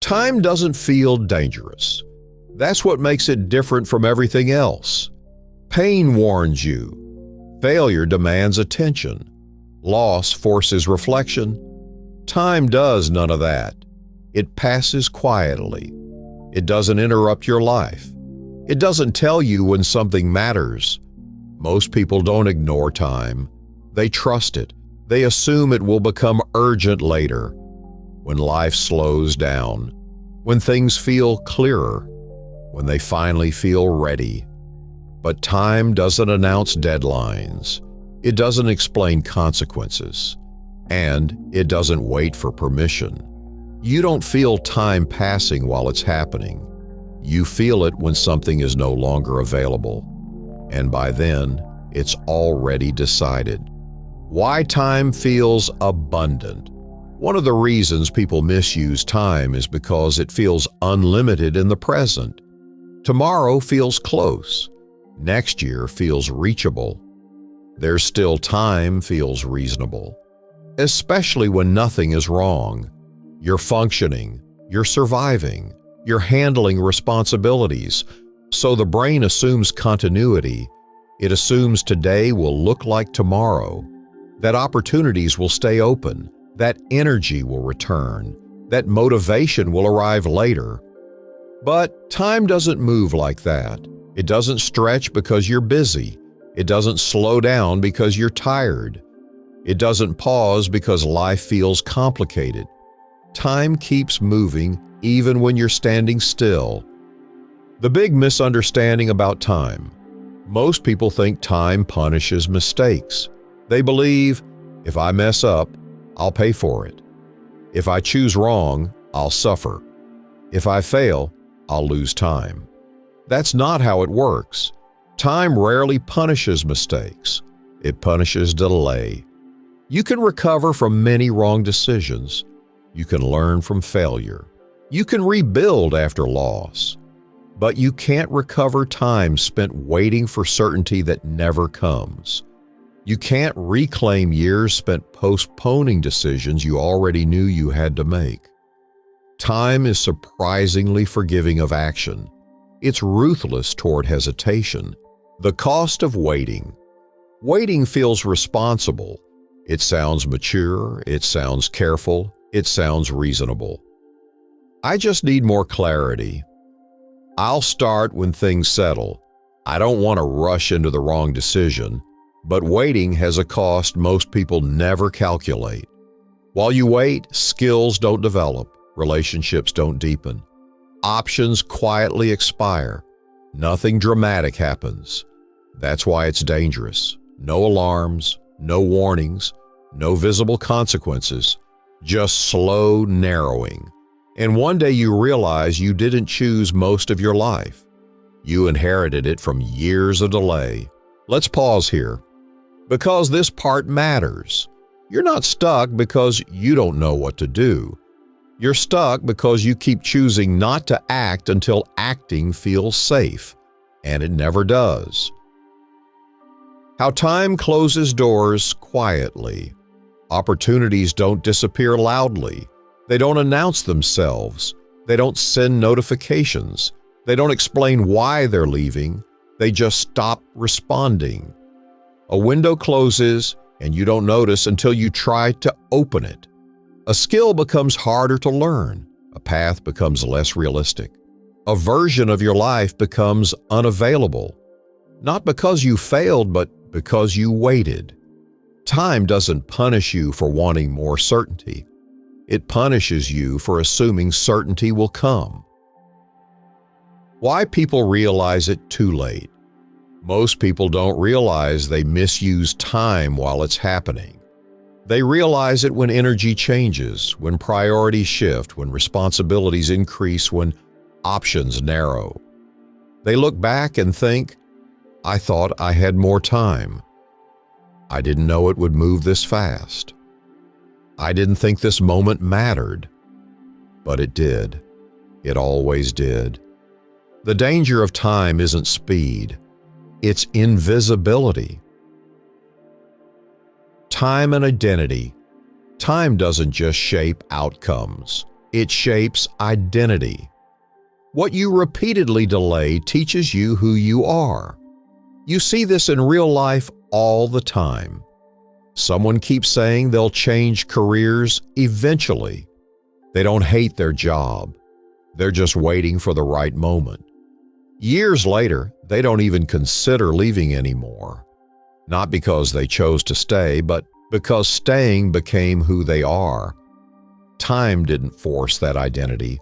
Time doesn't feel dangerous. That's what makes it different from everything else. Pain warns you. Failure demands attention. Loss forces reflection. Time does none of that. It passes quietly. It doesn't interrupt your life. It doesn't tell you when something matters. Most people don't ignore time. They trust it. They assume it will become urgent later, when life slows down, when things feel clearer, when they finally feel ready. But time doesn't announce deadlines. It doesn't explain consequences. And it doesn't wait for permission. You don't feel time passing while it's happening. You feel it when something is no longer available. And by then, it's already decided. Why time feels abundant. One of the reasons people misuse time is because it feels unlimited in the present. Tomorrow feels close. Next year feels reachable. There's still time feels reasonable. Especially when nothing is wrong. You're functioning, you're surviving, you're handling responsibilities. So the brain assumes continuity. It assumes today will look like tomorrow, that opportunities will stay open, that energy will return, that motivation will arrive later. But time doesn't move like that. It doesn't stretch because you're busy. It doesn't slow down because you're tired. It doesn't pause because life feels complicated. Time keeps moving even when you're standing still. The big misunderstanding about time. Most people think time punishes mistakes. They believe, if I mess up, I'll pay for it. If I choose wrong, I'll suffer. If I fail, I'll lose time. That's not how it works. Time rarely punishes mistakes. It punishes delay. You can recover from many wrong decisions. You can learn from failure. You can rebuild after loss. But you can't recover time spent waiting for certainty that never comes. You can't reclaim years spent postponing decisions you already knew you had to make. Time is surprisingly forgiving of action. It's ruthless toward hesitation. The cost of waiting. Waiting feels responsible. It sounds mature, it sounds careful, it sounds reasonable. I just need more clarity. I'll start when things settle. I don't want to rush into the wrong decision, but waiting has a cost most people never calculate. While you wait, skills don't develop, relationships don't deepen. Options quietly expire. Nothing dramatic happens. That's why it's dangerous. No alarms, no warnings, no visible consequences, just slow narrowing. And one day you realize you didn't choose most of your life. You inherited it from years of delay. Let's pause here, because this part matters. You're not stuck because you don't know what to do. You're stuck because you keep choosing not to act until acting feels safe, and it never does. How time closes doors quietly. Opportunities don't disappear loudly. They don't announce themselves. They don't send notifications. They don't explain why they're leaving. They just stop responding. A window closes and you don't notice until you try to open it. A skill becomes harder to learn. A path becomes less realistic. A version of your life becomes unavailable. Not because you failed, but because you waited. Time doesn't punish you for wanting more certainty. It punishes you for assuming certainty will come. Why people realize it too late. Most people don't realize they misuse time while it's happening. They realize it when energy changes, when priorities shift, when responsibilities increase, when options narrow. They look back and think, I thought I had more time. I didn't know it would move this fast. I didn't think this moment mattered. But it did. It always did. The danger of time isn't speed. It's invisibility. Time and identity. Time doesn't just shape outcomes. It shapes identity. What you repeatedly delay teaches you who you are. You see this in real life all the time. Someone keeps saying they'll change careers eventually. They don't hate their job. They're just waiting for the right moment. Years later, they don't even consider leaving anymore. Not because they chose to stay, but because staying became who they are. Time didn't force that identity.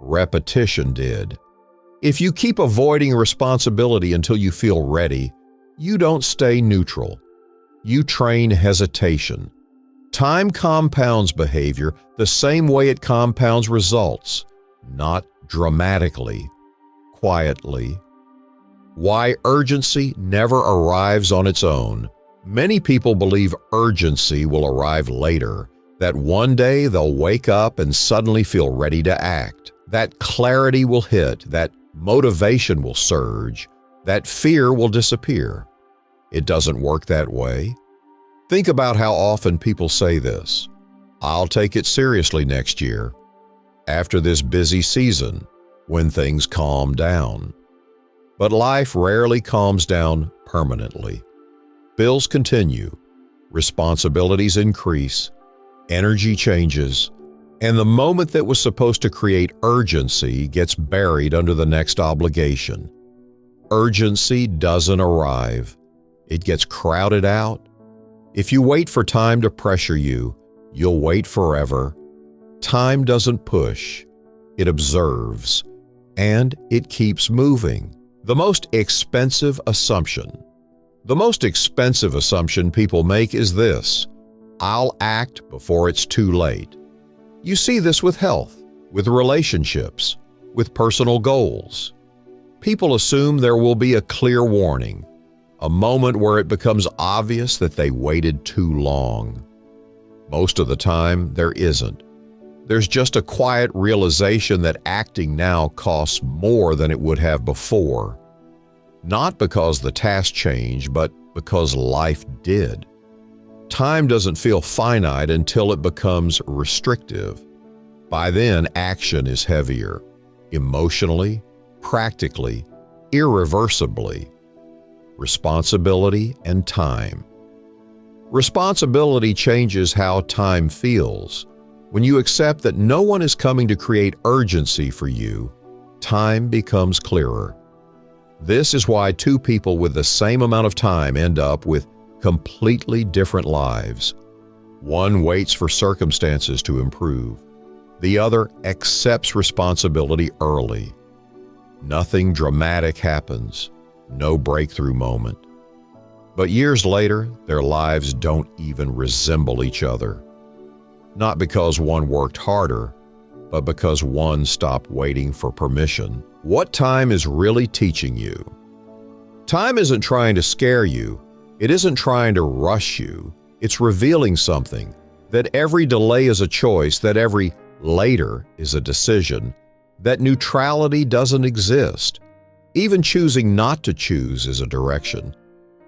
Repetition did. If you keep avoiding responsibility until you feel ready, you don't stay neutral. You train hesitation. Time compounds behavior the same way it compounds results, not dramatically, quietly. Why urgency never arrives on its own. Many people believe urgency will arrive later, that one day they'll wake up and suddenly feel ready to act. That clarity will hit, that motivation will surge, that fear will disappear. It doesn't work that way. Think about how often people say this: "I'll take it seriously next year, after this busy season, when things calm down." But life rarely calms down permanently. Bills continue, responsibilities increase, energy changes, and the moment that was supposed to create urgency gets buried under the next obligation. Urgency doesn't arrive. It gets crowded out. If you wait for time to pressure you, you'll wait forever. Time doesn't push. It observes, and it keeps moving. The most expensive assumption people make is this: I'll act before it's too late. You see this with health, with relationships, with personal goals. People assume there will be a clear warning, a moment where it becomes obvious that they waited too long. Most of the time, there isn't. There's just a quiet realization that acting now costs more than it would have before. Not because the task changed, but because life did. Time doesn't feel finite until it becomes restrictive. By then, action is heavier, emotionally, practically, irreversibly. Responsibility and time. Responsibility changes how time feels. When you accept that no one is coming to create urgency for you, time becomes clearer. This is why two people with the same amount of time end up with completely different lives. One waits for circumstances to improve. The other accepts responsibility early. Nothing dramatic happens, no breakthrough moment. But years later, their lives don't even resemble each other. Not because one worked harder, but because one stopped waiting for permission. What time is really teaching you? Time isn't trying to scare you. It isn't trying to rush you. It's revealing something, that every delay is a choice, that every later is a decision, that neutrality doesn't exist. Even choosing not to choose is a direction.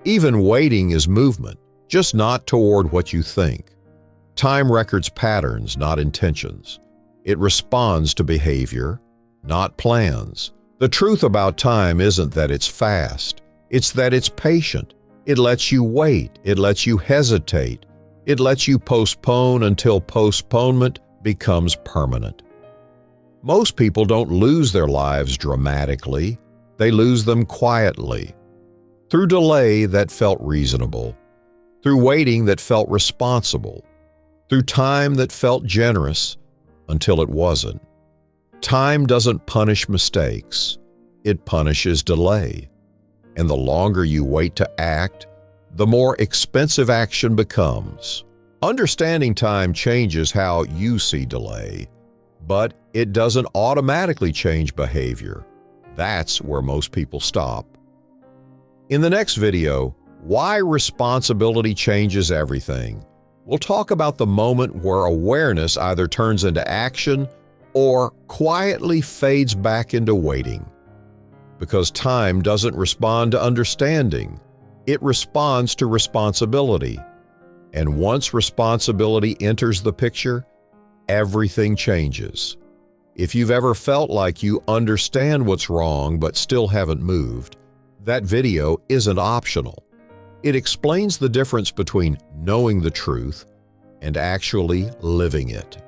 Even waiting is movement, just not toward what you think. Time records patterns, not intentions. It responds to behavior, not plans. The truth about time isn't that it's fast. It's that it's patient. It lets you wait. It lets you hesitate. It lets you postpone until postponement becomes permanent. Most people don't lose their lives dramatically. They lose them quietly. Through delay that felt reasonable. Through waiting that felt responsible. Through time that felt generous until it wasn't. Time doesn't punish mistakes. It punishes delay. And the longer you wait to act, the more expensive action becomes. Understanding time changes how you see delay, but it doesn't automatically change behavior. That's where most people stop. In the next video, why responsibility changes everything. We'll talk about the moment where awareness either turns into action or quietly fades back into waiting. Because time doesn't respond to understanding. It responds to responsibility. And once responsibility enters the picture, everything changes. If you've ever felt like you understand what's wrong but still haven't moved, that video isn't optional. It explains the difference between knowing the truth and actually living it.